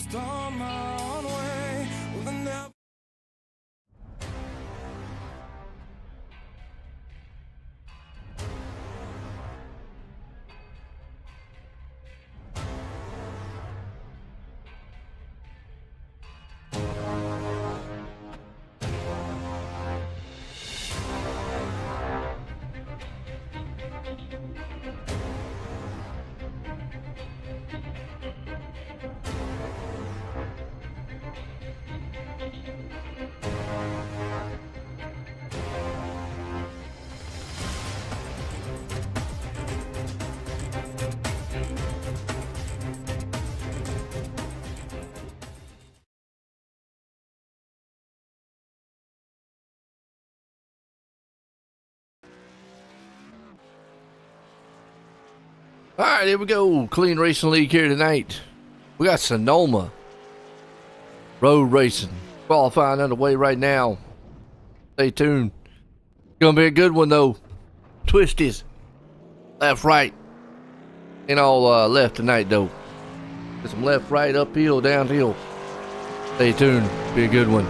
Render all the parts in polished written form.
just on my own way with a never. All right, here we go. Clean Racing League here tonight. We got Sonoma Road Racing qualifying underway right now. Stay tuned. Gonna be a good one though. Twisties, left, right, and all left tonight though. Get some left, right, uphill, downhill. Stay tuned. Be a good one.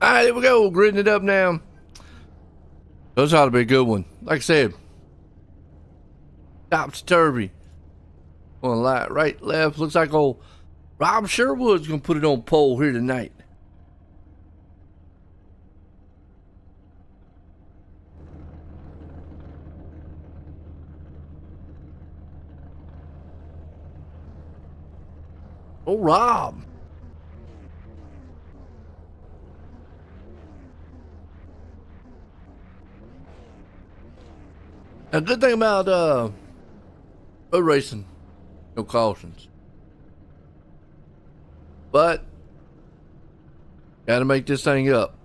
All right, here we go. Gridding it up now. Those ought to be a good one. Like I said, topsy-turvy. On right, left. Looks like old Rob Sherwood's going to put it on pole here tonight. Oh, Rob. A good thing about road racing, no cautions. But got to make this thing up.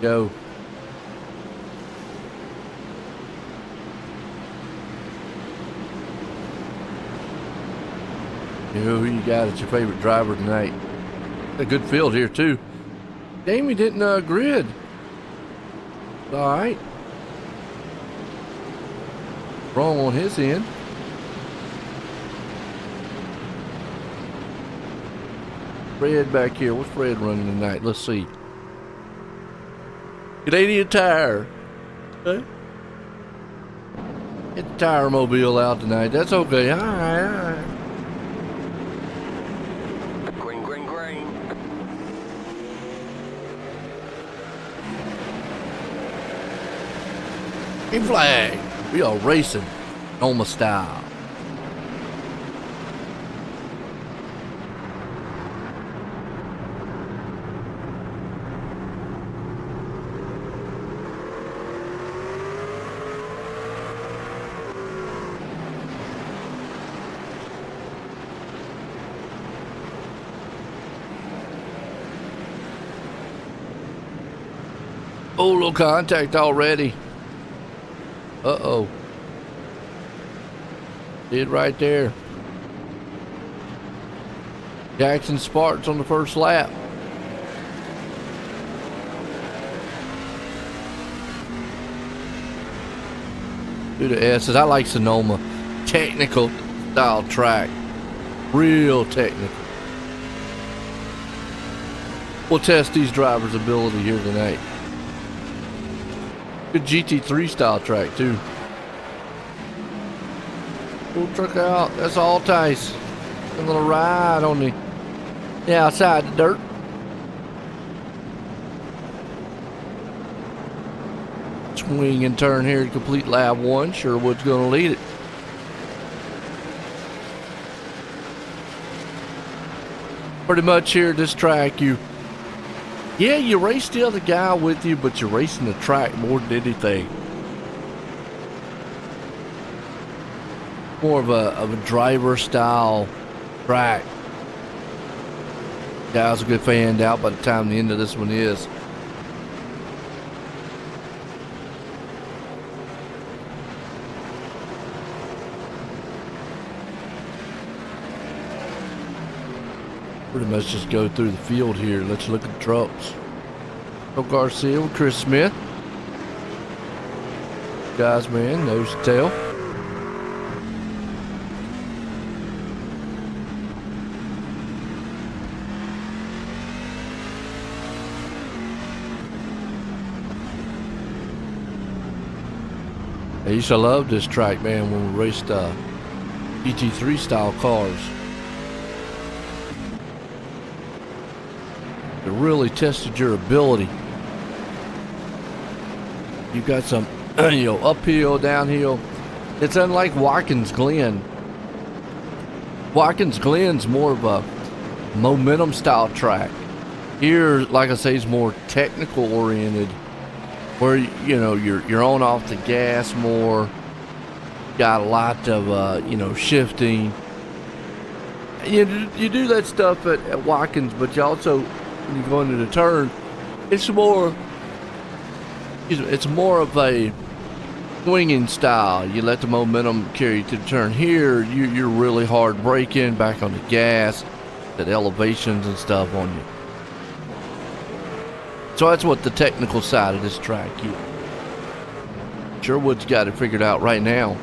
Go. Who you got as your favorite driver tonight? A good field here too. Jamie didn't grid. All right. Wrong on his end. Fred back here. What's Fred running tonight? Let's see. Canadian Tire. Okay. Get the tire mobile out tonight. That's okay. All right, all right. Green, green, green. Green flag. We are racing. Sonoma style. Oh, little contact already. Uh-oh. Did right there. Jackson Sparks on the first lap. Do the S's. I like Sonoma. Technical style track. Real technical. We'll test these drivers' ability here tonight. Good GT3 style track too. Pull the truck out. That's all Tice. A little ride on the outside the dirt. Swing and turn here to complete lap one. Sherwood's going to lead it. Pretty much here at this track, you race the other guy with you, but you're racing the track more than anything. More of a driver style track. Guys will get fanned out by the time the end of this one is. Pretty much just go through the field here. Let's look at the trucks. Joe Garcia with Chris Smith. Guys, man, nose to tail. I used to love this track, man, when we raced GT3 style cars. It really tested your ability. You got some, uphill, downhill. It's unlike Watkins Glen. Watkins Glen's more of a momentum style track. Here, like I say, is more technical oriented, where you're on off the gas more. Got a lot of shifting. You do that stuff at Watkins, but you also, when you go into the turn, it's more of a swinging style. You let the momentum carry you to the turn. Here, you're really hard braking, back on the gas, at elevations and stuff on you. So that's what the technical side of this track is. Sherwood's got it figured out right now.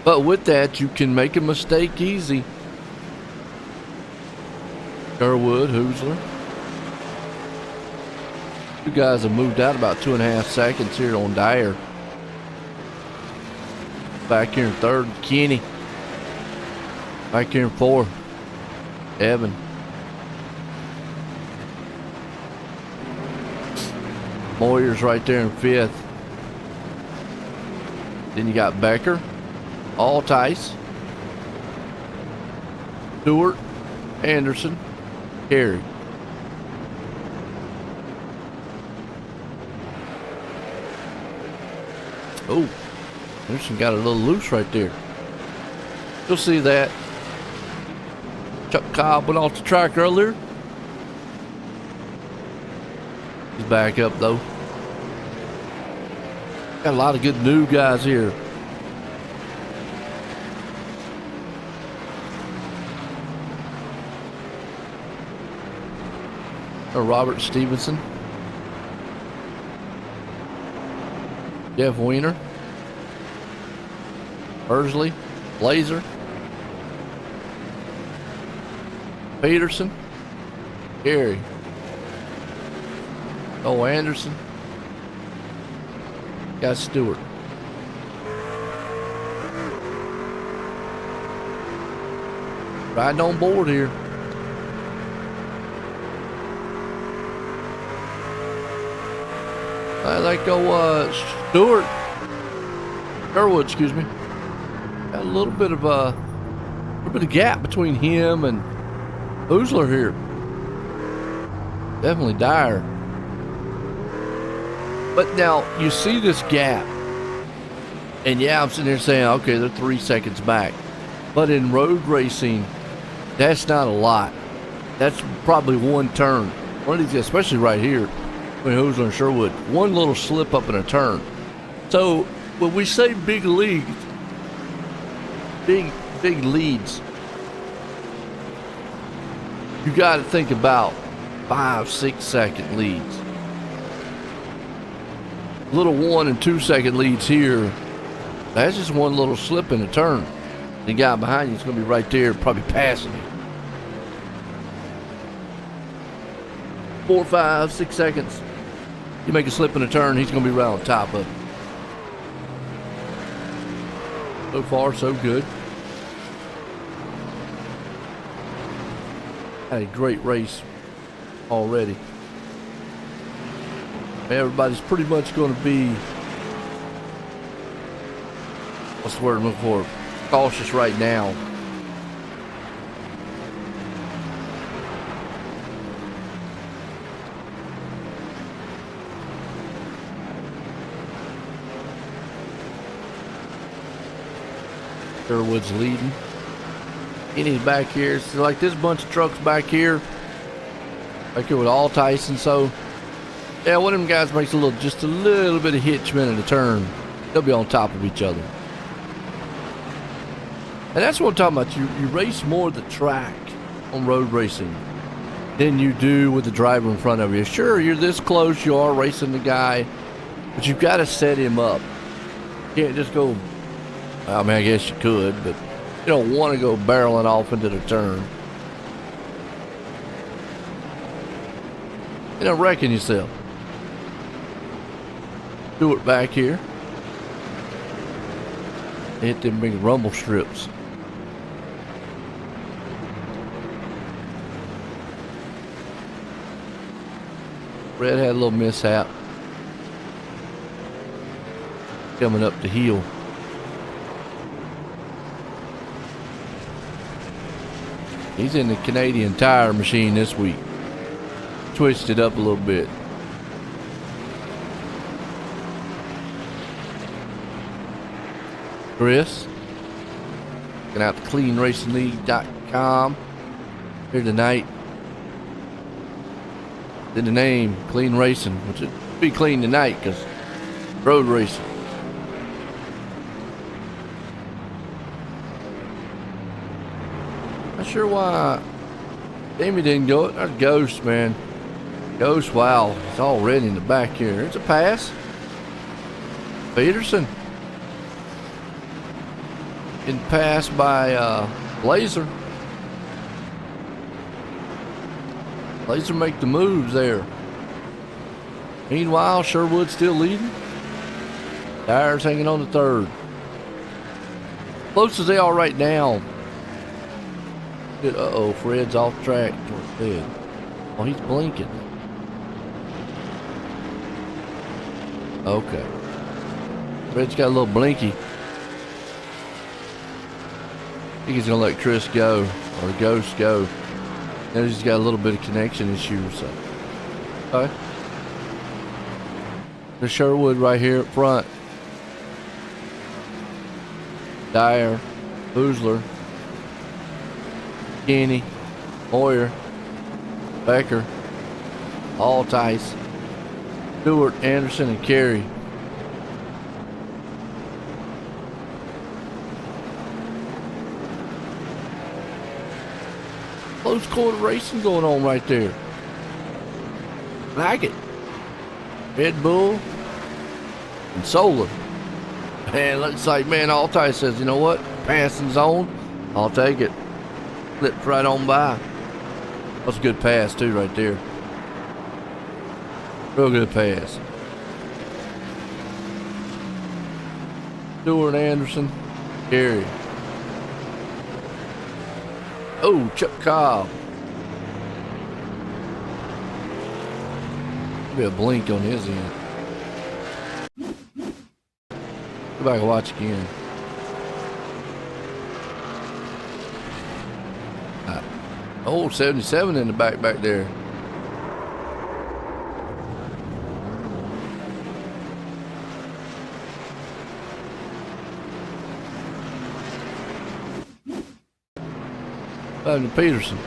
But with that, you can make a mistake easy. Sherwood, Hoosler. You guys have moved out about 2.5 seconds here on Dyer. Back here in third, Kenny. Back here in fourth, Evan. Moyer's right there in fifth. Then you got Becker, Altice, Stewart, Anderson, Carey. Oh, Anderson got a little loose right there. You'll see that. Chuck Cobb went off the track earlier. He's back up though. Got a lot of good new guys here. Robert Stevenson, Jeff Wiener, Ursley, Blazer, Peterson, Gary, Noah Anderson, got Stewart. Riding on board here. I like Stewart, Sherwood, excuse me. Got a little bit of gap between him and Hoosler here. Definitely dire. But now you see this gap, and yeah, I'm sitting there saying, okay, they're 3 seconds back. But in road racing, that's not a lot. That's probably one turn. One of these, especially right here, between Hoosler and Sherwood, one little slip up in a turn. So when we say big leads, big leads, you got to think about 5-6 second leads. Little 1 and 2 second leads here. That's just one little slip in a turn. The guy behind you is going to be right there, probably passing you. 4, 5, 6 seconds. You make a slip in a turn, he's going to be right on top of it. So far, so good. Had a great race already. Everybody's pretty much going to be, what's the word I'm looking for? Cautious right now. Sherwood's leading. Kenny's back here. So like this bunch of trucks back here with all Tyson. So yeah, one of them guys makes just a little bit of hitchment in the turn. They'll be on top of each other. And that's what I'm talking about. You race more the track on road racing than you do with the driver in front of you. Sure, you're this close, you are racing the guy, but you've got to set him up. You can't just go, I mean, I guess you could, but you don't want to go barreling off into the turn. You know, wrecking yourself. Stewart back here. Hit them big rumble strips. Red had a little mishap. Coming up the hill. He's in the Canadian Tire machine this week. Twitched it up a little bit. Chris, looking out to cleanracingleague.com here tonight. Did the name Clean Racing, which would be clean tonight because road racing. Not sure why Jamie didn't go it. There's Ghost, man. Ghost, wow, it's already in the back here. It's a pass. Peterson. Getting passed by Blazer. Blazer make the moves there. Meanwhile, Sherwood's still leading. Dyer's hanging on the third. Close as they are right now. Uh-oh, Fred's off track towards dead. Oh, he's blinking. Okay. Fred's got a little blinky. I think he's going to let Chris go, or Ghost go. Now he's got a little bit of connection issues. So. Okay. There's Sherwood right here up front. Dyer, Hoosler, Kenny, Moyer, Becker, all Tice. Stewart, Anderson, and Carey. Close quarter racing going on right there. Like it. Red Bull and Solar. And looks like, man, Altai says, you know what? Passing zone. I'll take it. Flipped right on by. That's a good pass, too, right there. Real good pass. Stewart, Anderson, Carey. Oh, Chuck Cobb. Maybe a blink on his end. Go back and watch again. Oh, 77 in the back there. Peterson.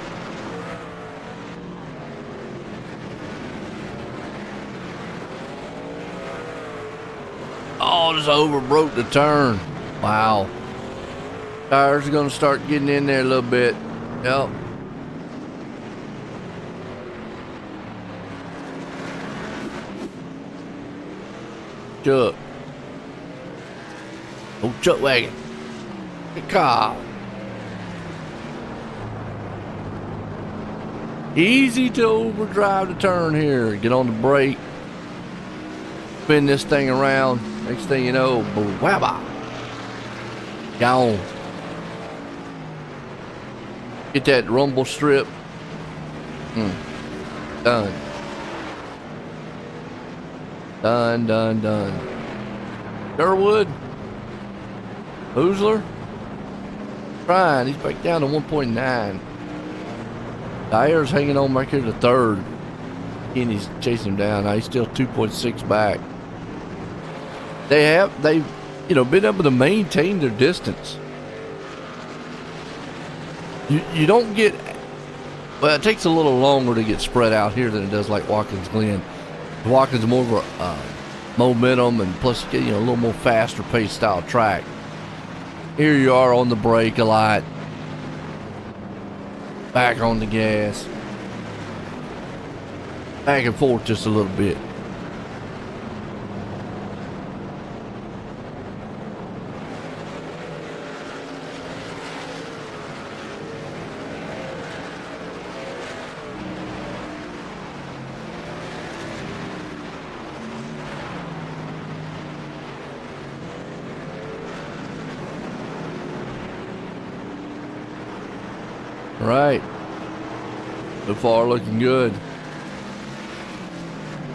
Oh, just overbroke the turn. Wow. Tires are going to start getting in there a little bit. Yep. Chuck. Oh, Chuck wagon. Good car. Easy to overdrive the turn here. Get on the brake. Spin this thing around. Next thing you know, boom, wabba. Gone. Get that rumble strip. Done. Done. Sherwood. Hoosler. Trying. He's back down to 1.9. Dyer's hanging on right here to third. And he's chasing him down. Now he's still 2.6 back. They've been able to maintain their distance. You don't get, well, it takes a little longer to get spread out here than it does like Watkins Glen. Watkins is more of a momentum and plus a little more faster paced style track. Here you are on the brake a lot. Back on the gas. Back and forth just a little bit. Right. So far looking good.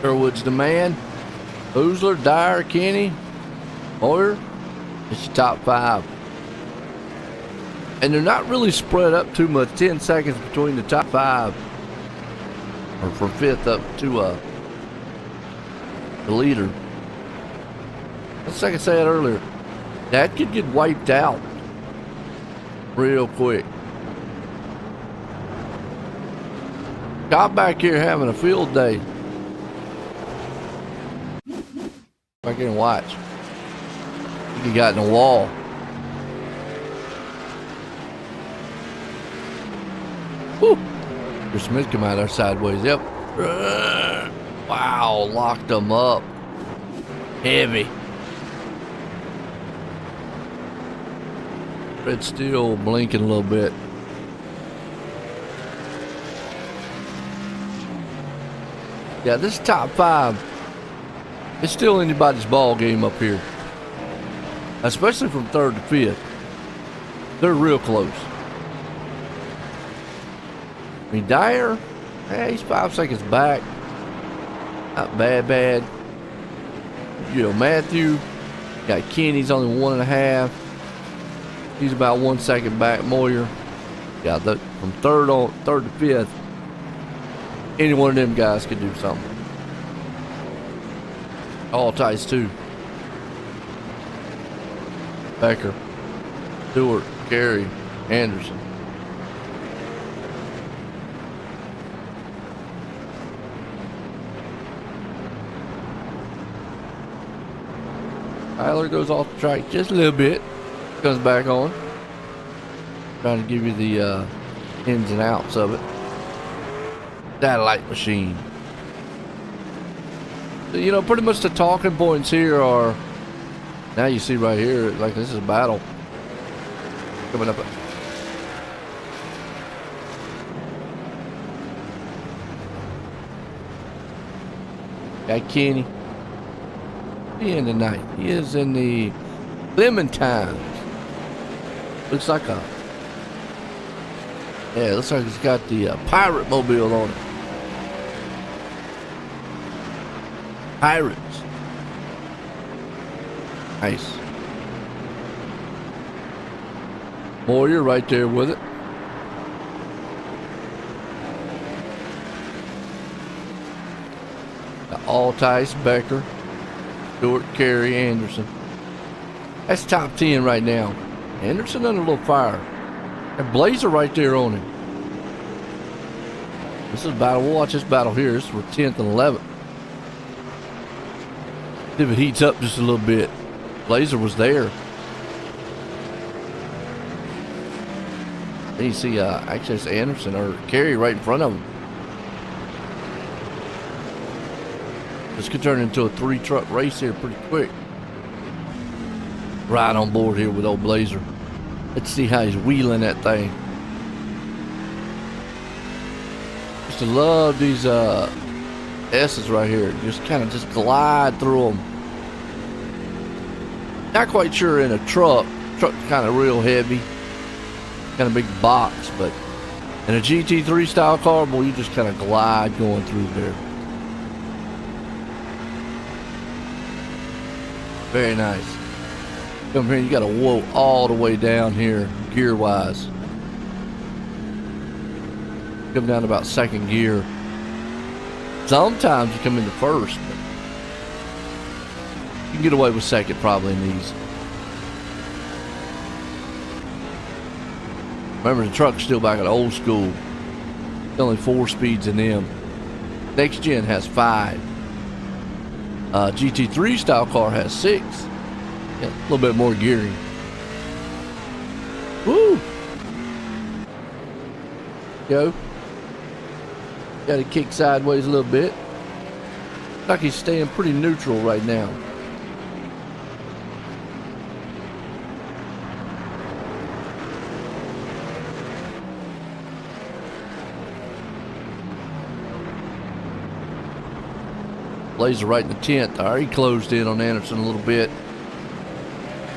Sherwood's the man. Hoosler, Dyer, Kenny, Hoyer. It's your top five. And they're not really spread up too much. 10 seconds between the top five. Or from fifth up to the leader. That's like I said earlier. That could get wiped out real quick. Got back here having a field day. Back here and watch. I think he got in the wall. Woo! Chris Smith come out there sideways. Yep. Wow, locked them up. Heavy. Red still blinking a little bit. Yeah, this top five, it's still anybody's ball game up here. Especially from third to fifth. They're real close. I mean, Dyer, he's 5 seconds back. Not bad. Matthew, got Kenny's only 1.5. He's about 1 second back. Moyer, yeah, from third to fifth. Any one of them guys could do something. All ties too. Becker, Stewart, Carey, Anderson. Tyler goes off the track just a little bit. Comes back on. Trying to give you the ins and outs of it. Satellite machine. So, you know, pretty much the talking points here are, now you see right here, like this is a battle coming up. Got Kenny. He in tonight. He is in the Clementines. Looks like a, yeah, looks like it's got the pirate mobile on it. Pirates. Nice. Moyer right there with it. Got Altice, Becker, Stewart, Carey, Anderson. That's top 10 right now. Anderson under a little fire. And Blazer right there on him. This is a battle. We'll watch this battle here. This is for 10th and 11th. See if it heats up just a little bit. Blazer was there. Then you see, actually it's Anderson or Carey right in front of him. This could turn into a 3-truck race here pretty quick. Right on board here with old Blazer. Let's see how he's wheeling that thing. Used to love these S's right here. Just kind of just glide through them. Not quite sure in a truck. Truck's kind of real heavy. Kind of big box, but in a GT3 style car, boy, you just kind of glide going through there. Very nice. Come here, you got to whoa all the way down here, gear wise. Come down to about second gear. Sometimes you come into first, but you can get away with second probably in these. Remember, the truck's still back at old school. There's only 4 speeds in them. Next gen has 5. GT3 style car has 6. Yeah, a little bit more gearing. Woo! Go. Got to kick sideways a little bit. Looks like he's staying pretty neutral right now. Blazer right in the 10th. All right, he closed in on Anderson a little bit.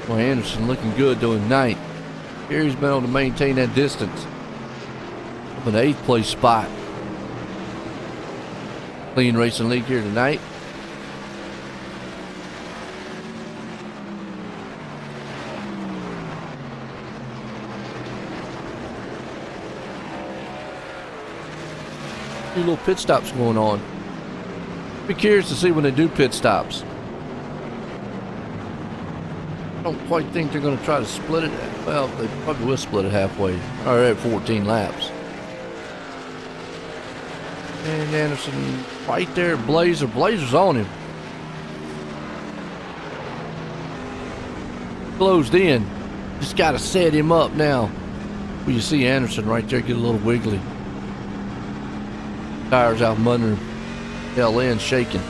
Well, Anderson looking good doing 9th. Carey's been able to maintain that distance. Up in the 8th place spot. Clean Racing League here tonight. A few little pit stops going on. Be curious to see when they do pit stops. I don't quite think they're going to try to split it. Well, they probably will split it halfway. All right, 14 laps. And Anderson right there, Blazer. Blazer's on him. Closed in. Just got to set him up now. Well, you see Anderson right there get a little wiggly. Tires out from under him. Tail end shaking.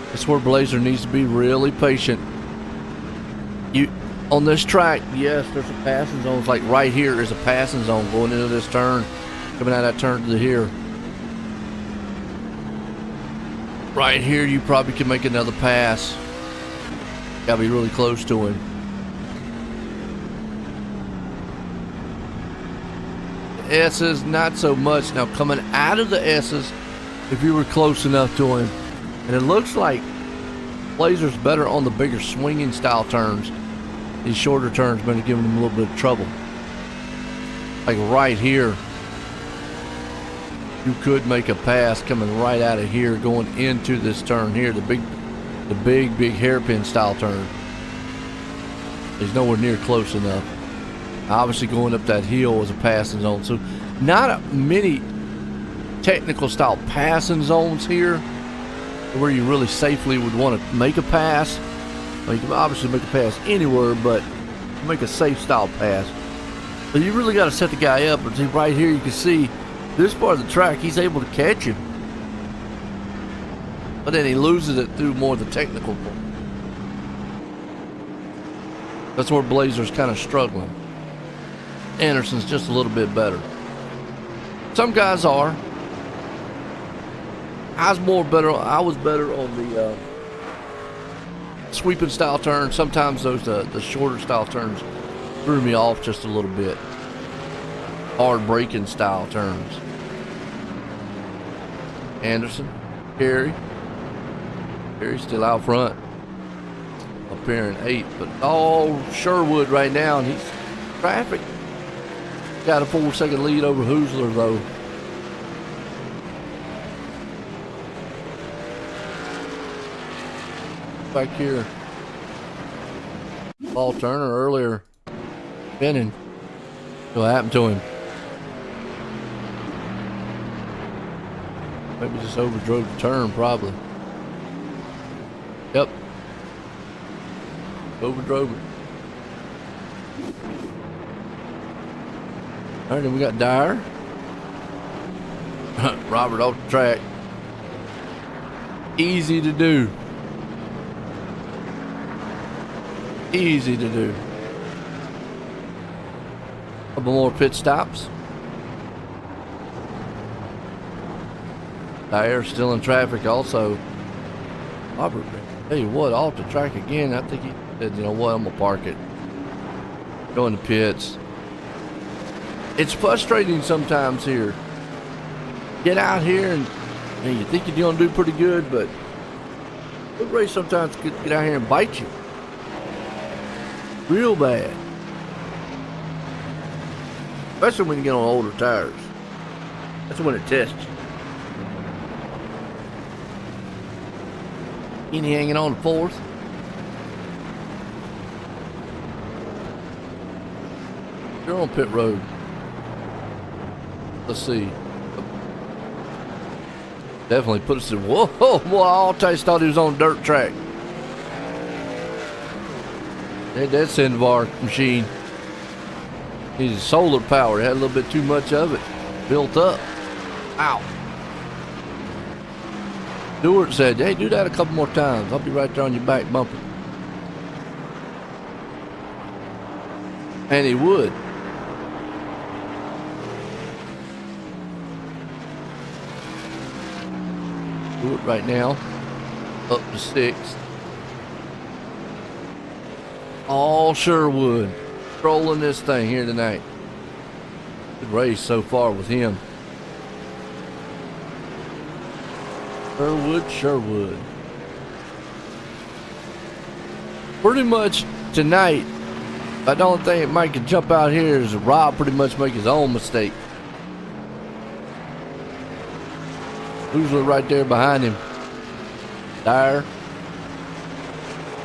That's where Blazer needs to be really patient. You on this track, yes, there's a passing zone. It's like right here is a passing zone going into this turn, coming out of that turn to the here. Right here, you probably can make another pass. Gotta be really close to him. The S's, not so much. Now coming out of the S's, if you were close enough to him, and it looks like Blazer's better on the bigger swinging style turns. These shorter turns been giving him a little bit of trouble. Like right here, you could make a pass coming right out of here, going into this turn here, the big hairpin style turn. He's nowhere near close enough. Obviously, going up that hill was a passing zone, so not many technical style passing zones here where you really safely would want to make a pass. Well, you can obviously make a pass anywhere, but make a safe style pass. But you really got to set the guy up. And see, right here, you can see this part of the track, he's able to catch him. But then he loses it through more of the technical part. That's where Blazer's kind of struggling. Anderson's just a little bit better. Some guys are. I was better on the sweeping style turns. Sometimes those the shorter style turns threw me off just a little bit. Hard braking style turns. Anderson, Carey's still out front. Up here in 8th, but all Sherwood right now, and he's traffic. Got a 4-second lead over Hoosler though. Back here, Paul Turner earlier spinning. What happened to him? Maybe just overdrove the turn, probably. Yep. Overdrove it. All right, then we got Dyer. Robert off the track. Easy to do. Easy to do. Couple more pit stops. Dyer still in traffic also. Robert, tell you what, off the track again. I think he said, you know what, I'm going to park it. Go in the pits. It's frustrating sometimes here. Get out here and you think you're going to do pretty good, but the race sometimes get out here and bite you. Real bad. Especially when you get on older tires. That's when it tests you. Kenny hanging on to 4th. You're on pit road. Let's see. Definitely put us in. Whoa, boy, I always thought he was on a dirt track. That Sandvar machine. He's solar power. Had a little bit too much of it built up. Ow. Stewart said, hey, do that a couple more times. I'll be right there on your back bumper. And he would. Stewart right now up to 6th. All Sherwood trolling this thing here tonight. Good race so far with him. Sherwood. Pretty much tonight, I don't think Mike can jump out here is Rob pretty much make his own mistake. Who's right there behind him? Dyer.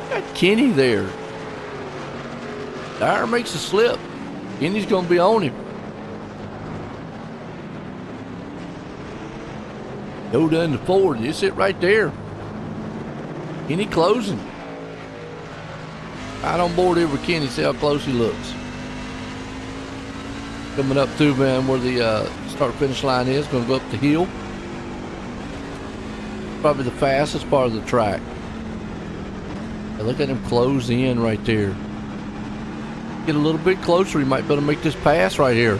Got Kenny there. Dyer makes a slip. Kenny's going to be on him. Yoda in the Ford. You sit right there. Kenny closing. Right on board here with Kenny. See how close he looks. Coming up to, man, where the start-finish line is. Going to go up the hill. Probably the fastest part of the track. Now look at him close in right there. Get a little bit closer. He might be able to make this pass right here.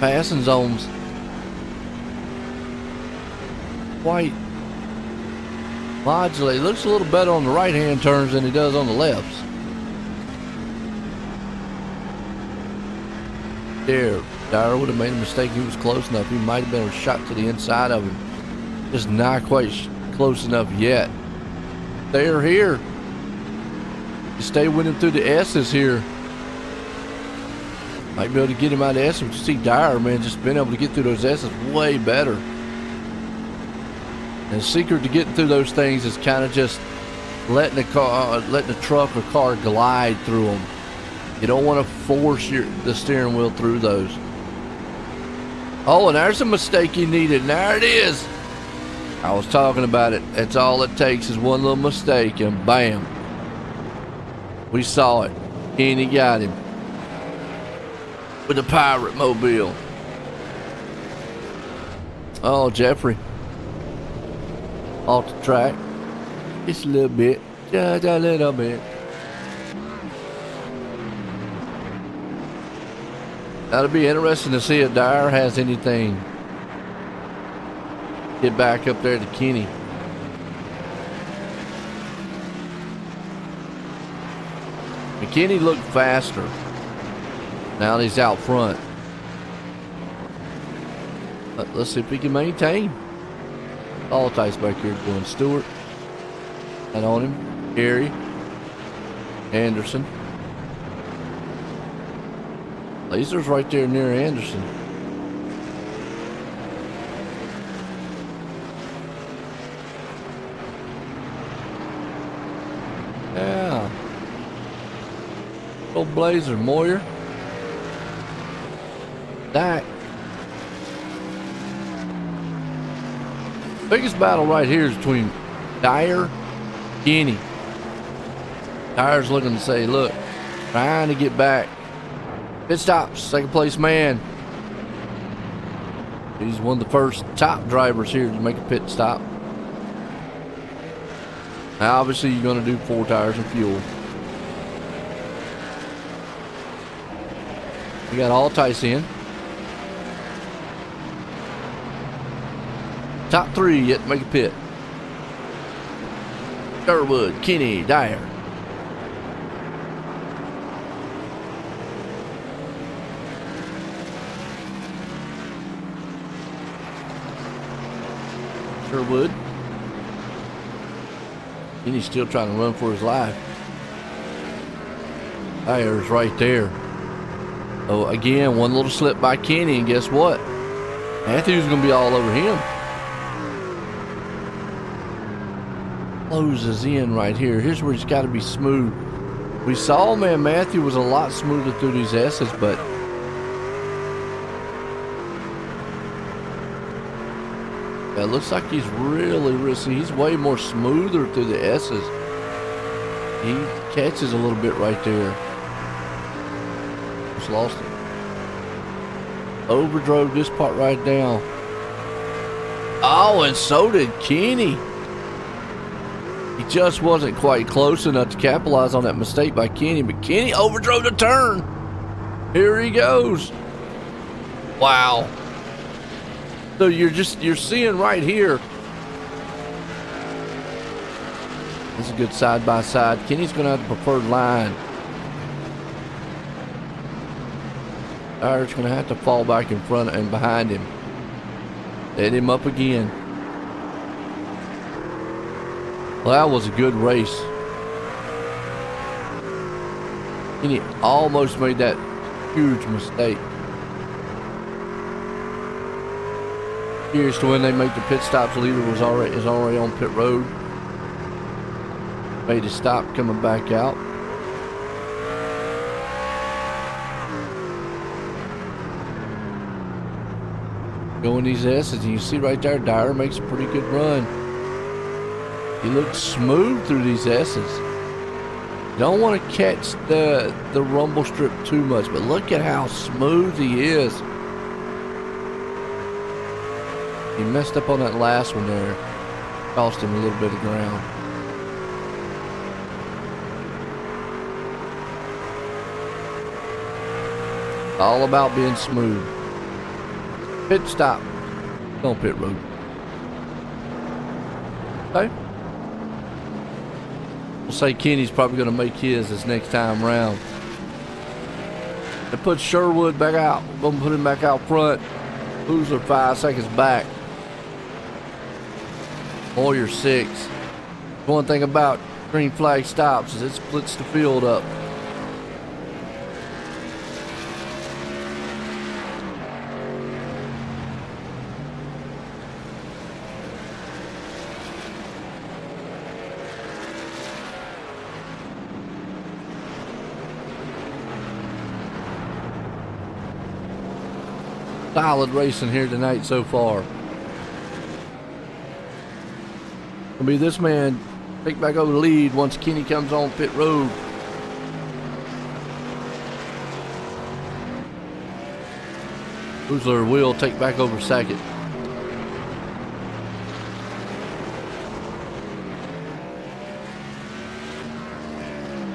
Passing zones. Quite modulate. Looks a little better on the right hand turns than he does on the lefts. There, Dyer would have made a mistake. He was close enough. He might have been a shot to the inside of him. Just not quite close enough yet. They're here. You stay with him through the S's here. Might be able to get him out of S. But you see Dyer, man, just being able to get through those S's way better. And the secret to getting through those things is kind of just letting the truck or car glide through them. You don't want to force the steering wheel through those. Oh, and there's a mistake he needed. And there it is. I was talking about it. That's all it takes is one little mistake, and bam. We saw it. Kenny got him. With the pirate mobile. Oh, Jeffrey. Off the track. Just a little bit. Just a little bit. That'll be interesting to see if Dyer has anything. Get back up there to Kenny. McKinney looked faster. Now that he's out front. Let's see if he can maintain. All ties back here doing Stewart. And on him. Gary. Anderson. Laser's right there near Anderson. Yeah. Old Blazer, Moyer. Dak. Biggest battle right here is between Dyer, Kenny. Dyer's looking to say, look, trying to get back. Pit stops, second place man. He's one of the first top drivers here to make a pit stop. Now obviously you're going to do 4 tires and fuel. We got all Tice in. Top 3 yet to make a pit. Sherwood, Kenny, Dyer. Sherwood. Kenny's still trying to run for his life. Dyer's right there. Oh, again, one little slip by Kenny, and guess what? Matthew's going to be all over him. Closes in right here. Here's where he's got to be smooth. We saw, man, Matthew was a lot smoother through these S's, but it looks like he's really risky. He's way more smoother through the S's. He catches a little bit right there. Just lost it. Overdrove this part right now. Oh, and so did Kenny. He just wasn't quite close enough to capitalize on that mistake by Kenny, but Kenny overdrove the turn. Here he goes. Wow. So you're seeing right here. This is a good side by side. Kenny's going to have the preferred line. Dyer's going to have to fall back in front and behind him. Set him up again. Well, that was a good race. Kenny almost made that huge mistake. Here's to when they make the pit stops. Leader is already on pit road. Made a stop coming back out. Going these S's, and you see right there, Dyer makes a pretty good run. He looks smooth through these S's. Don't want to catch the rumble strip too much, but look at how smooth he is. He messed up on that last one there. Cost him a little bit of ground. All about being smooth. Pit stop. On pit road. Okay. We'll say Kenny's probably going to make his this next time round. They put Sherwood back out. We're going to put him back out front. Loser 5 seconds back. Moyer 6. One thing about green flag stops is it splits the field up. Solid racing here tonight so far. Gonna be this man take back over the lead once Kenny comes on pit road. Boozler will take back over second.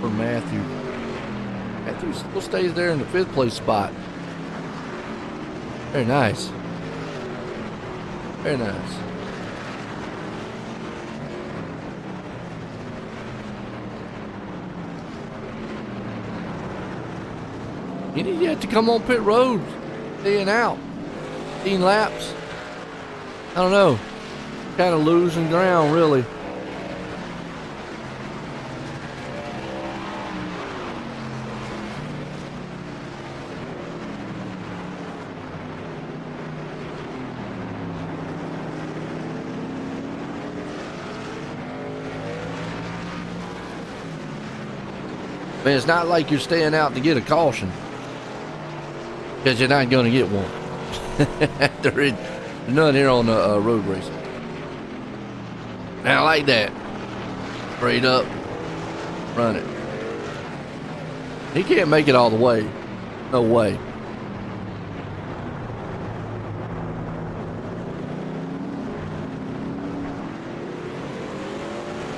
For Matthew. Matthew still stays there in the 5th place spot. Very nice. Very nice. You need yet to come on pit road, staying out, 15 laps. I don't know, kind of losing ground really. Man, it's not like you're staying out to get a caution, because you're not going to get one. There is none here on the road racing. Now, like that. Straight up. Run it. He can't make it all the way. No way.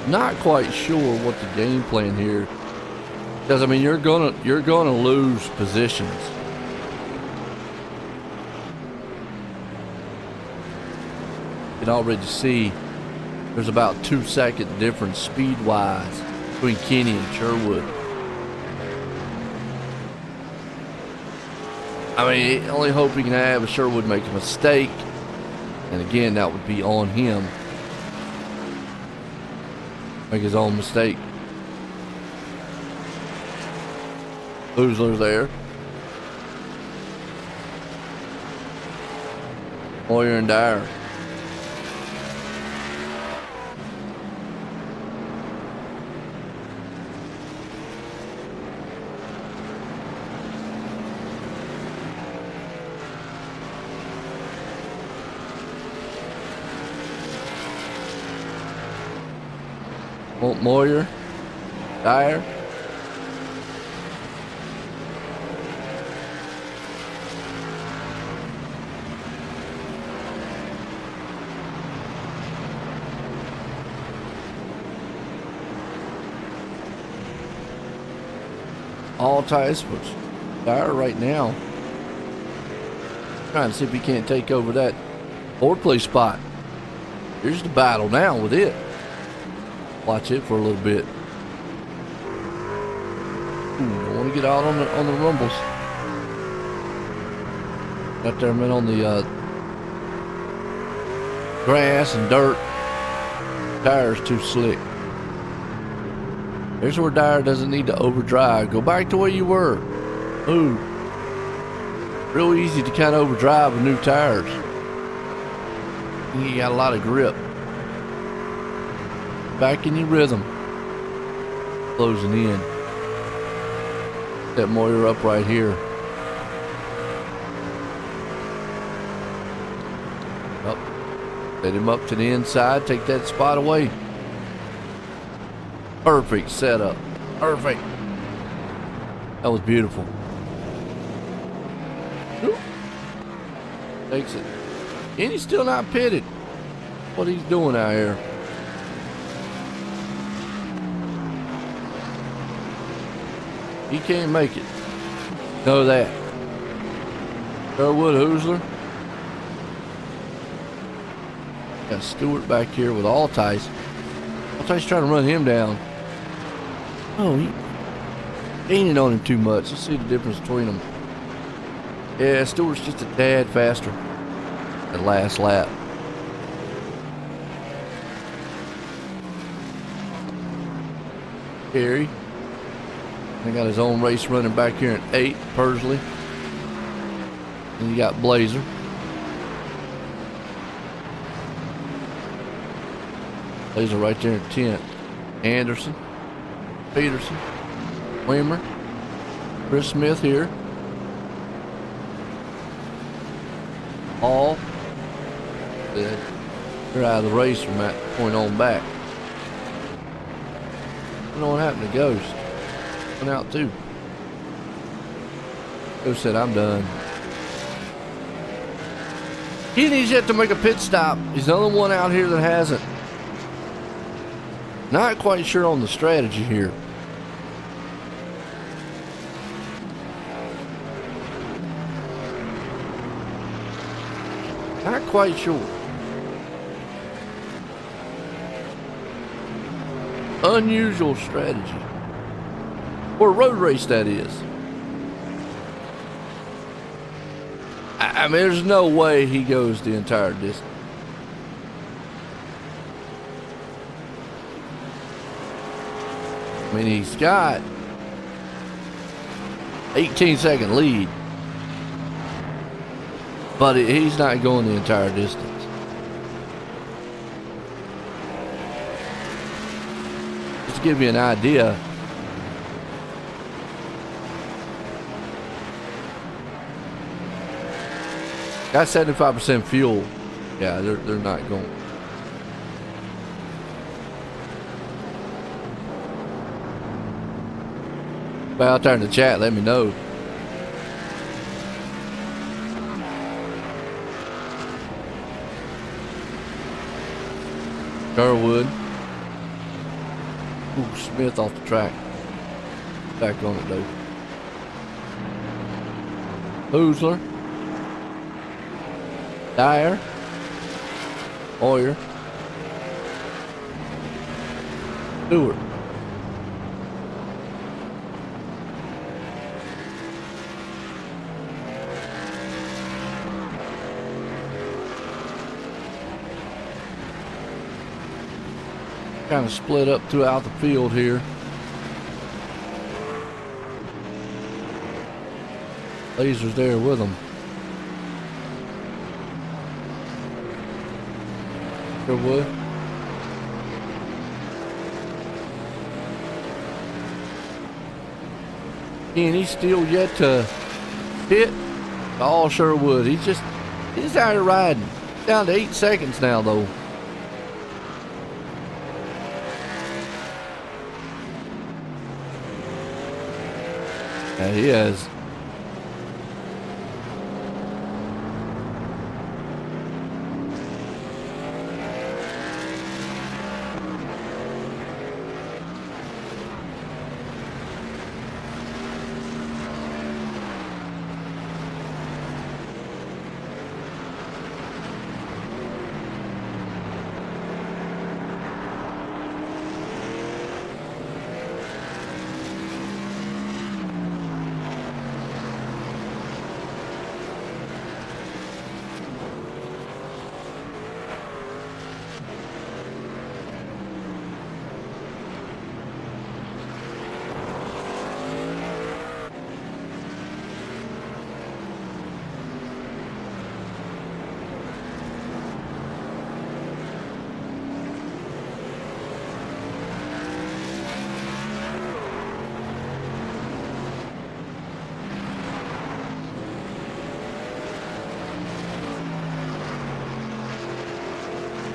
Not quite sure what the game plan here. Because I mean, you're gonna lose positions. You can already see there's about 2-second difference speed-wise between Kenny and Sherwood. I mean, the only hope he can have is Sherwood make a mistake, and again, that would be on him. Make his own mistake. Boozler's there. Moyer and Dyer. Moyer, Dyer. All ties for Dyer right now. Trying to see if he can't take over that 4th place spot. Here's the battle now with it. Watch it for a little bit. Don't want to get out on the rumbles. Got there, man, on the grass and dirt. Dyer's too slick. Here's where Dyer doesn't need to overdrive. Go back to where you were. Ooh. Real easy to kind of overdrive with new tires. You got a lot of grip. Back in your rhythm. Closing in. Set Moyer up right here. Up. Set him up to the inside. Take that spot away. Perfect setup. Perfect. That was beautiful. Oop. Takes it. And he's still not pitted. What he's doing out here. He can't make it. Know that. Sherwood Hoosler. Got Stewart back here with Altice. Altice trying to run him down. Oh, he gaining on him too much. Let's see the difference between them. Yeah, Stewart's just a tad faster at last lap. Harry. He got his own race running back here at 8, Pursley. And you got Blazer. Blazer right there at 10. Anderson. Peterson. Weimer. Chris Smith here. Hall. They're out of the race from that point on back. don't know what happened to Ghost. Went out too. Ghost said, I'm done. Kenny's yet to make a pit stop. He's the only one out here that hasn't. Not quite sure on the strategy here. Not quite sure. Unusual strategy. For a road race, that is. I mean, there's no way he goes the entire distance. I mean, he's got 18-second lead, but he's not going the entire distance. Just to give you an idea, got 75% fuel. Yeah, they're not going. Well, out there in the chat, let me know. Sherwood. Ooh, Smith off the track. Back on it though. Hoosler. Dyer. Hoyer. Stewart. Kind of split up throughout the field here. Laser's there with them. Sherwood. And he's still yet to hit all Sherwood. He's out here riding. Down to 8 seconds now though. Yeah, he is.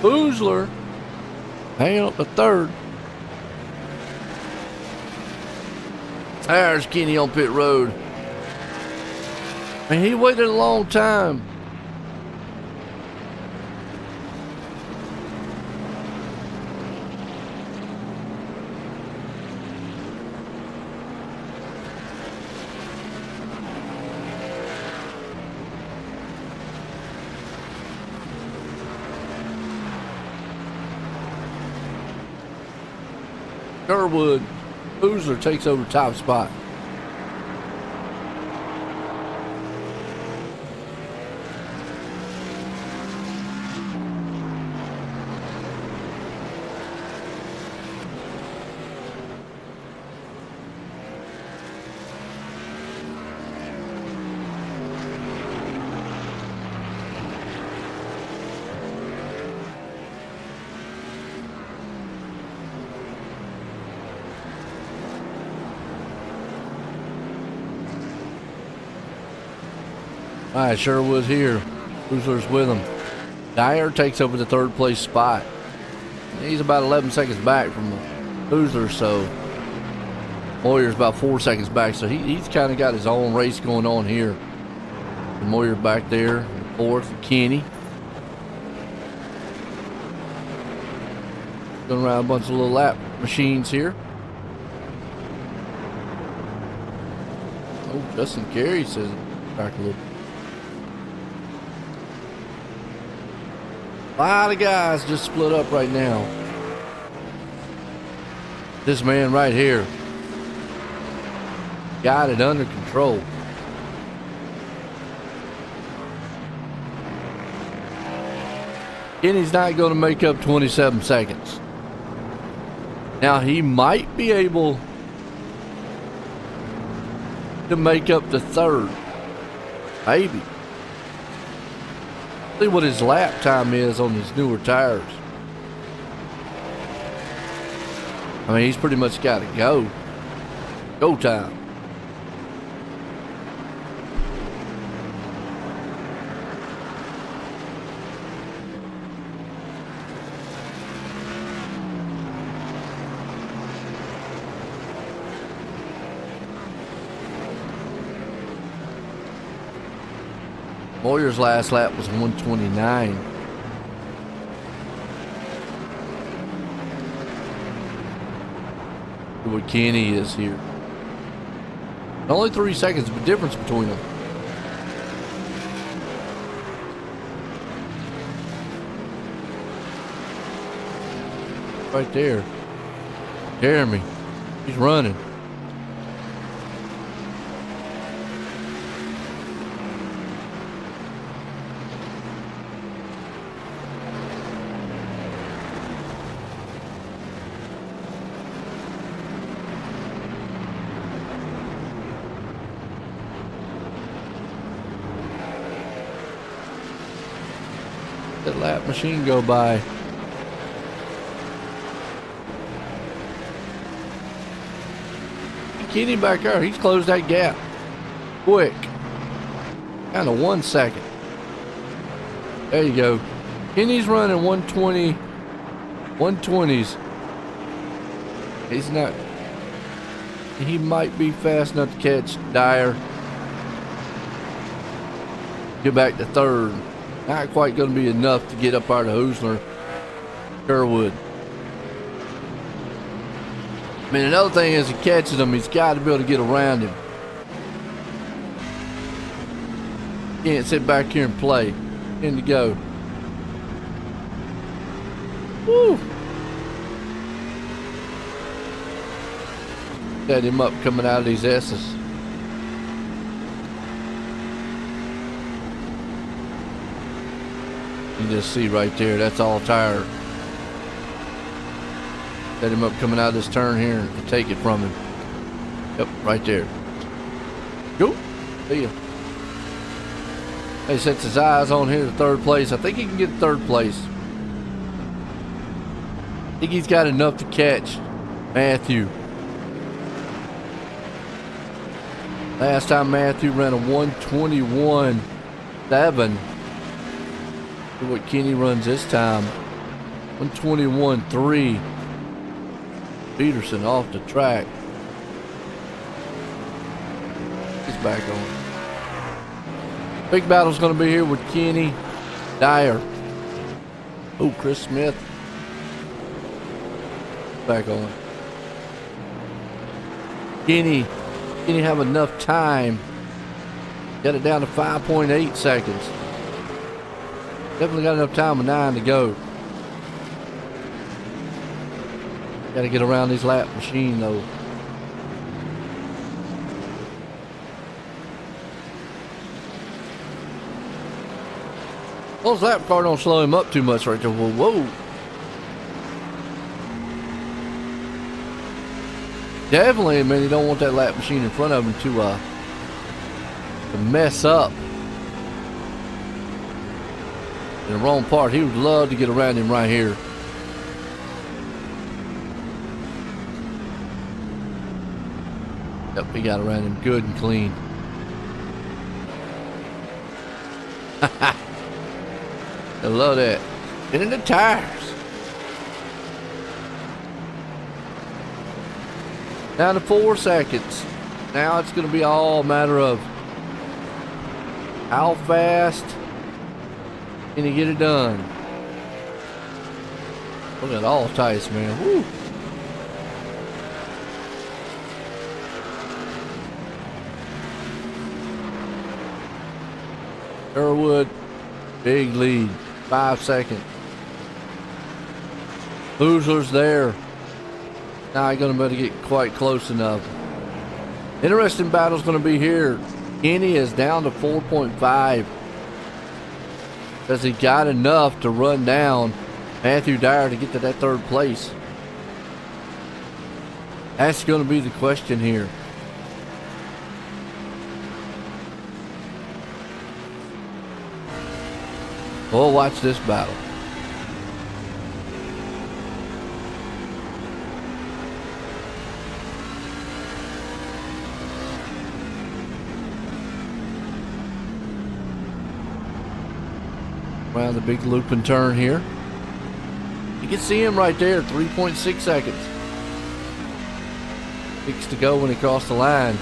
Boozler hanging up to third. There's Kenny on pit road. And he waited a long time. Sherwood, Boozler takes over top spot. All right, Sherwood's here. Boozler's with him. Dyer takes over the third place spot. He's about 11 seconds back from Boozler, so Moyer's about 4 seconds back, so he's kind of got his own race going on here. And Moyer back there, fourth, Kenny. Going around a bunch of little lap machines here. Oh, Justin Carey says back a little. A lot of guys just split up right now. This man right here got it under control. Kenny's not going to make up 27 seconds. Now he might be able to make up the third. Maybe. See what his lap time is on his newer tires. I mean, he's pretty much got to go. Go time. Moyer's last lap was 129. What Kenny is here. Only 3 seconds of a difference between them. Right there. Jeremy. He's running. That lap machine go by. Kenny back there, he's closed that gap quick. Kind of 1 second. There you go. Kenny's running 120, 120s. He's not. He might be fast enough to catch Dyer. Get back to third. Not quite going to be enough to get up out of Hoosler, Sherwood. I mean, another thing is he catches him, he's got to be able to get around him. Can't sit back here and play. In to go. Woo! Set him up coming out of these S's. You just see right there, that's all tire. Set him up coming out of this turn here and take it from him. Yep, right there. Go. See ya. He sets his eyes on here to third place. I think he can get third place. I think he's got enough to catch Matthew. Last time Matthew ran a 121.7. What Kenny runs this time. 121.3. Peterson off the track. He's back on. Big battle's going to be here with Kenny Dyer. Oh, Chris Smith. Back on. Kenny have enough time. Got it down to 5.8 seconds. Definitely got enough time with 9 to go. Got to get around this lap machine though. Well, his lap car don't slow him up too much right there. Whoa. Definitely, man, you don't want that lap machine in front of him to mess up. In the wrong part. He would love to get around him right here. Yep, he got around him good and clean. I love that. Get in the tires. Down to 4 seconds. Now it's going to be all a matter of how fast can you get it done. Look at all Tice, man. Woo. Sherwood, big lead, 5 seconds. Losers there. Now I'm going to be able to get quite close enough. Interesting battle's going to be here. Kenny is down to 4.5. Because he got enough to run down Matthew Dyer to get to that 3rd place. That's going to be the question here. We'll watch this battle. Around the big loop and turn here. You can see him right there, 3.6 seconds. 6 to go when he crossed the line.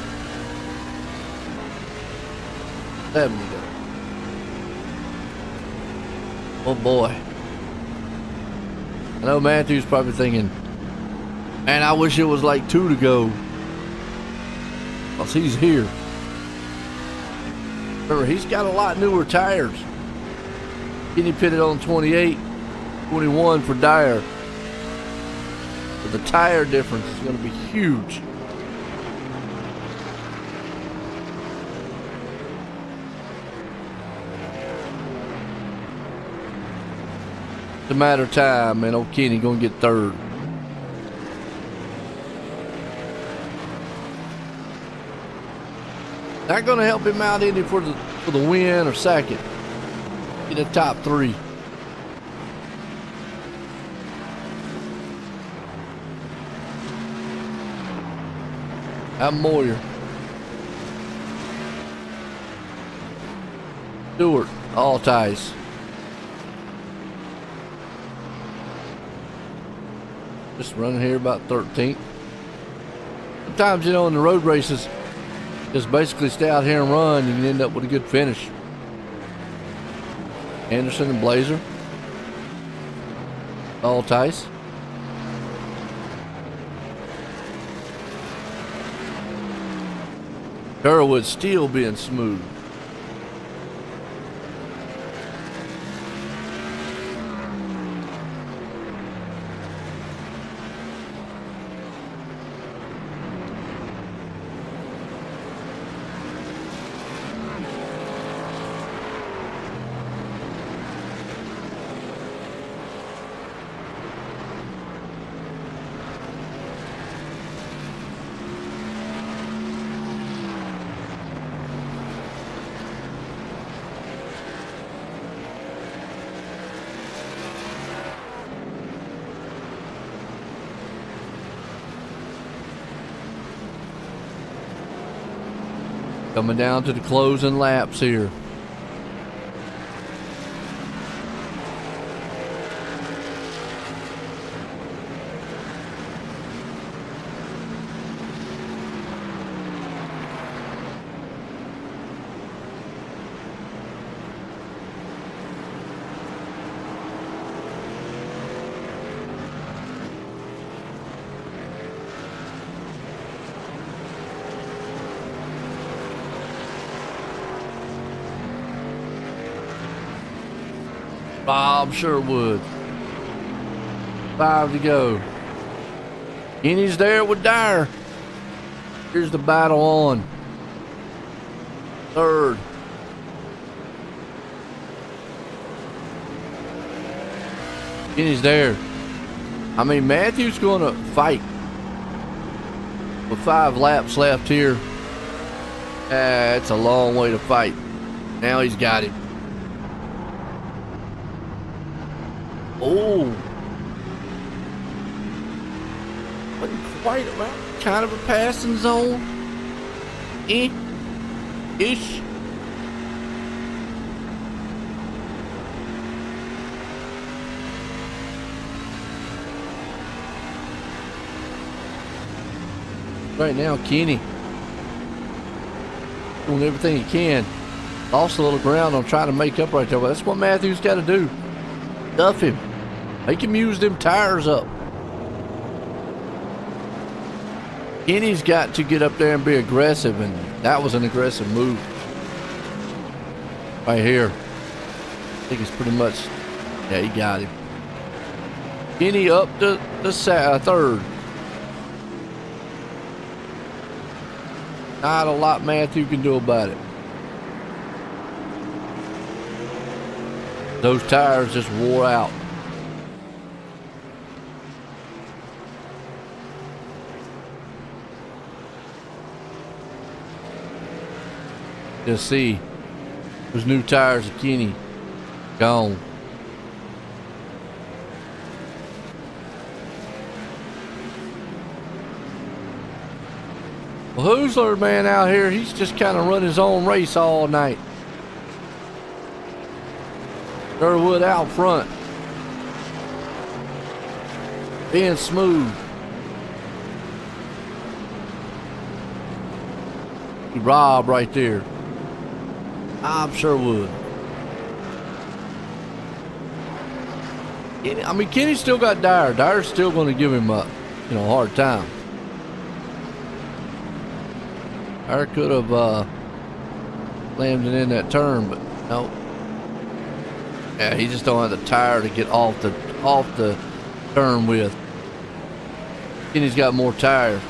7 to go. Oh boy. I know Matthew's probably thinking, man, I wish it was like 2 to go. Because he's here. Remember, he's got a lot newer tires. Kenny pitted on 28, 21 for Dyer. But the tire difference is going to be huge. It's a matter of time, and old Kenny going to get 3rd. Not going to help him out any for the win or 2nd. Get a top 3. I'm Moyer. Stewart, all Tice. Just running here about 13th. Sometimes, you know, in the road races, just basically stay out here and run, you can end up with a good finish. Anderson and Blazer. All Tice. Sherwood still being smooth. Coming down to the closing laps here. Bob Sherwood. 5 to go. Kenny's there with Dyer. Here's the battle on. 3rd. Kenny's there. I mean, Matthew's going to fight with 5 laps left here. It's a long way to fight. Now he's got him. Oh, wasn't quite around, kind of a passing zone. Ish. Right now, Kenny doing everything he can. Lost a little ground on trying to make up right there. But that's what Matthews got to do. Duff him. Make him use them tires up. Kenny's got to get up there and be aggressive, and that was an aggressive move. Right here. I think it's pretty much, yeah, he got him. Kenny up to the third. Not a lot Matthew can do about it. Those tires just wore out. Just see those new tires of Kenny gone. Well, Hoosler, man, out here, he's just kind of run his own race all night. Sherwood out front, being smooth. Rob right there. I'm Sherwood. I mean, Kenny's still got Dyer. Dyer's still going to give him a, hard time. Dyer could have slammed it in that turn, but no. Yeah, he just don't have the tire to get off the turn with. Kenny's got more tires.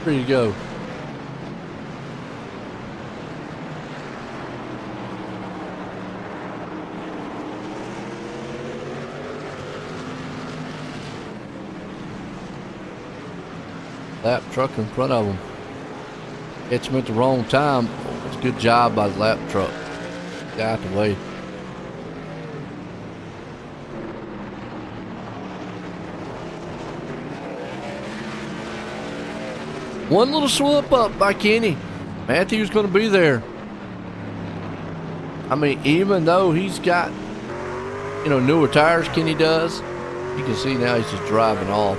There you go. Lap truck in front of him. Catch him at the wrong time. It's a good job by the lap truck. Got out the way. One little swoop up by Kenny. Matthew's going to be there. I mean, even though he's got, newer tires, Kenny does, you can see now he's just driving off.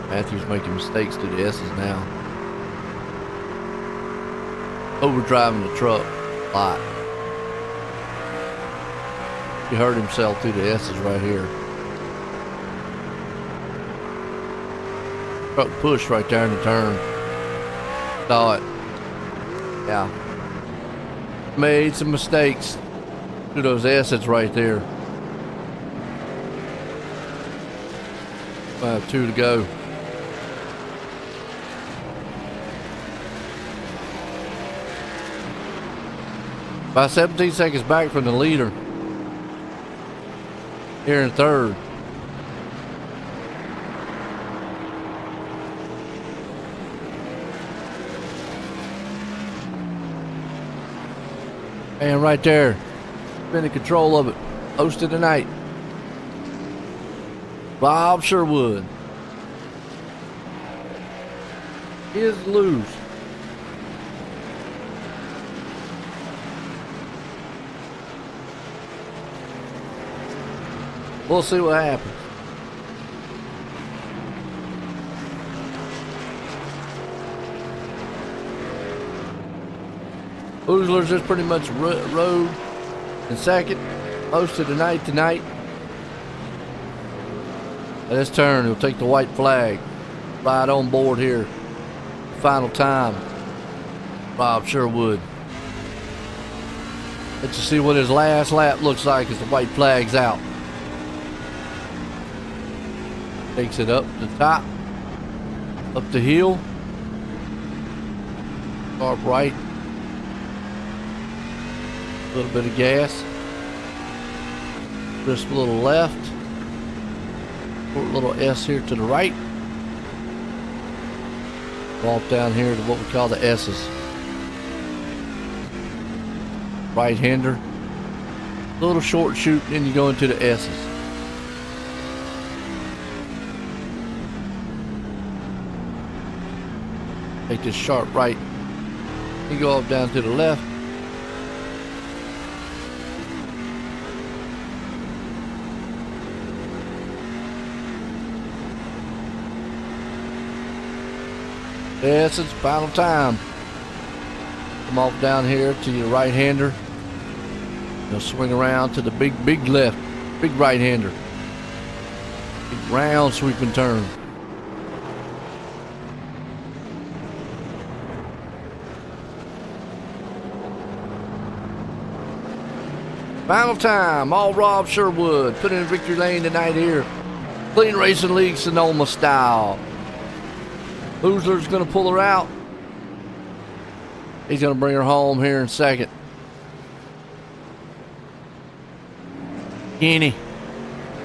Matthew's making mistakes to the S's now. Overdriving the truck a lot. He hurt himself through the S's right here. Truck push right there in the turn. Saw it. Yeah. Made some mistakes through those S's right there. We'll have 2 to go. About 17 seconds back from the leader. Here in third. And right there, been in control of it most of the night. Bob Sherwood is loose. We'll see what happens. Oozler's just pretty much rode in second most of the night tonight. At this turn, he'll take the white flag. Right on board here. Final time. Bob Sherwood. Let you see what his last lap looks like as the white flag's out. Takes it up the top. Up the hill. Sharp right. A little bit of gas. Just a little left. Put a little S here to the right. Walk down here to what we call the S's. Right hander. A little short shoot, then you go into the S's. Take this sharp right. You go up down to the left. Yes, it's final time. Come off down here to your right-hander. You'll swing around to the big left, big right-hander. Big round sweeping turn. Final time, all Rob Sherwood put in victory lane tonight here. Clean Racing League Sonoma style. Boozler's going to pull her out. He's going to bring her home here in second. Kenny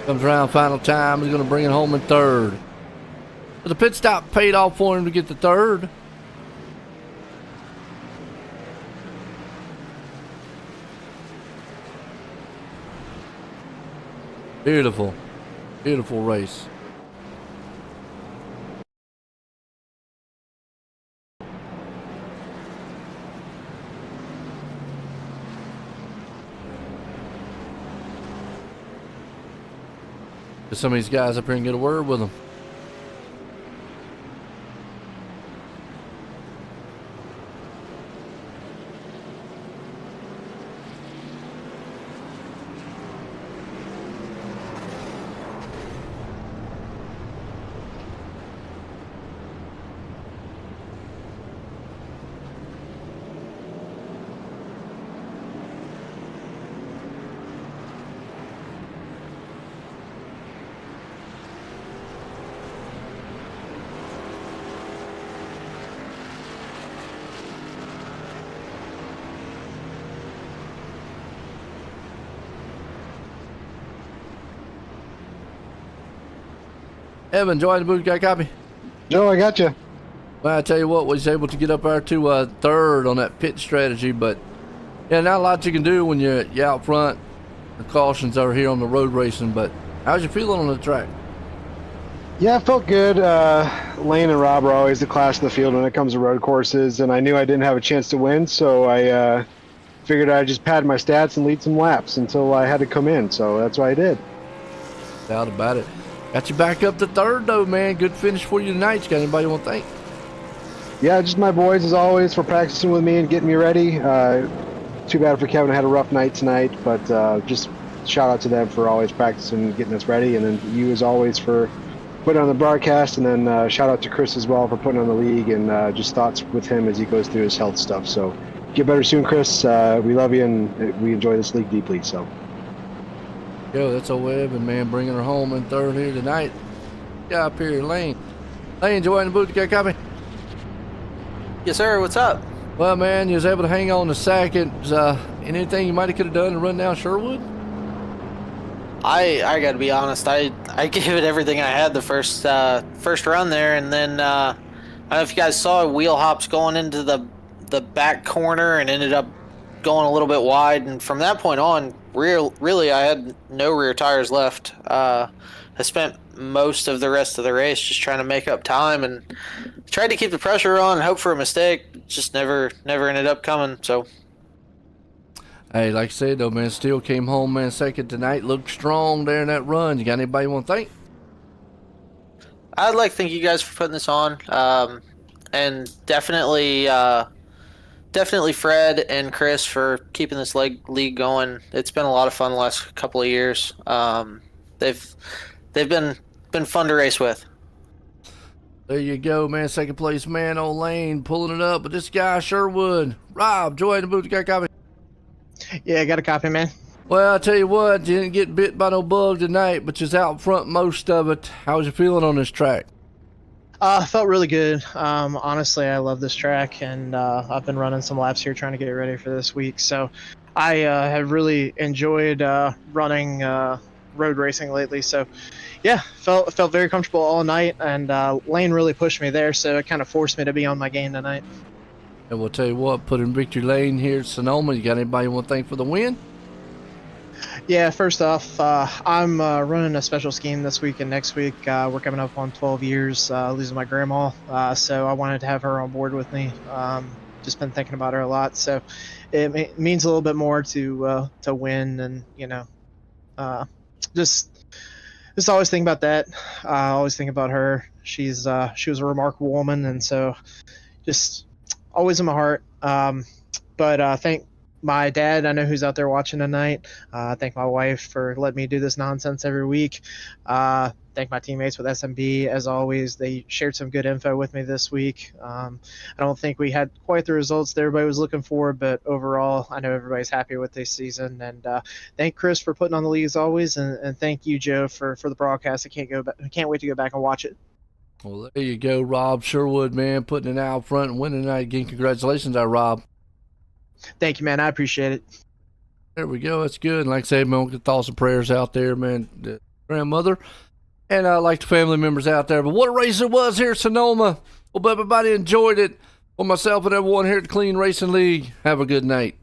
comes around final time. He's going to bring it home in third. But the pit stop paid off for him to get the third. Beautiful, beautiful race. Some of these guys up here and get a word with them. Evan, join the booth. Got a copy? Joe, I got you. Well, I tell you what, was able to get up there to third on that pit strategy, but yeah, not a lot you can do when you're out front. The cautions are here on the road racing, but how's you feeling on the track? Yeah, it felt good. Lane and Rob are always the class in the field when it comes to road courses, and I knew I didn't have a chance to win, so I figured I'd just pad my stats and lead some laps until I had to come in, so that's what I did. Doubt about it. Got you back up to third, though, man. Good finish for you tonight. You got anybody you want to thank? Yeah, just my boys, as always, for practicing with me and getting me ready. Too bad for Kevin. I had a rough night tonight, but just shout out to them for always practicing and getting us ready, and then you, as always, for putting on the broadcast, and then shout out to Chris as well for putting on the league, and just thoughts with him as he goes through his health stuff. So get better soon, Chris. We love you, and we enjoy this league deeply. So. Yo, that's old Evan, man, bringing her home in third here tonight. Got up here, Lane. Lane, join the booth. You got a copy? Yes, sir. What's up? Well, man, you was able to hang on to second. Anything you might have could have done to run down Sherwood? I got to be honest. I gave it everything I had the first run there, and then I don't know if you guys saw wheel hops going into the back corner and ended up going a little bit wide, and from that point on, really I had no rear tires left. I spent most of the rest of the race just trying to make up time and tried to keep the pressure on and hope for a mistake. Just never ended up coming. So hey, like I said though, man, still came home, man, second tonight. Looked strong there in that run. You got anybody you want to thank? I'd like to thank you guys for putting this on, and definitely Fred and Chris for keeping this league going. It's been a lot of fun the last couple of years. They've been fun to race with. There you go, man. Second place, man, old Lane pulling it up. But this guy, Sherwood. Rob, join the booth. You got a copy? Yeah, I got a copy, man. Well, I tell you what, you didn't get bit by no bug tonight, but you're out front most of it. How's you feeling on this track? Felt really good. Honestly, I love this track, and I've been running some laps here trying to get ready for this week. So I have really enjoyed running road racing lately. So yeah, felt very comfortable all night, and Lane really pushed me there, so it kind of forced me to be on my game tonight. And we'll tell you what, put in victory lane here at Sonoma. You got anybody you want to thank for the win? Yeah, first off, I'm running a special scheme this week and next week. We're coming up on 12 years losing my grandma, so I wanted to have her on board with me. Just been thinking about her a lot, so it means a little bit more to win, and just just always think about that. I always think about her. She was a remarkable woman, and so just always in my heart. But thank my dad, I know who's out there watching tonight. Thank my wife for letting me do this nonsense every week. Thank my teammates with SMB. As always, they shared some good info with me this week. I don't think we had quite the results that everybody was looking for, but overall, I know everybody's happy with this season. And thank Chris for putting on the league as always, and thank you, Joe, for the broadcast. I can't wait to go back and watch it. Well, there you go, Rob Sherwood, man, putting it out front and winning tonight again. Congratulations, Rob. Thank you, man. I appreciate it. There we go. That's good. And like I say, man, we'll get thoughts and prayers out there, man. The grandmother. And like the family members out there. But what a race it was here at Sonoma. Hope everybody enjoyed it. For myself and everyone here at the Clean Racing League, have a good night.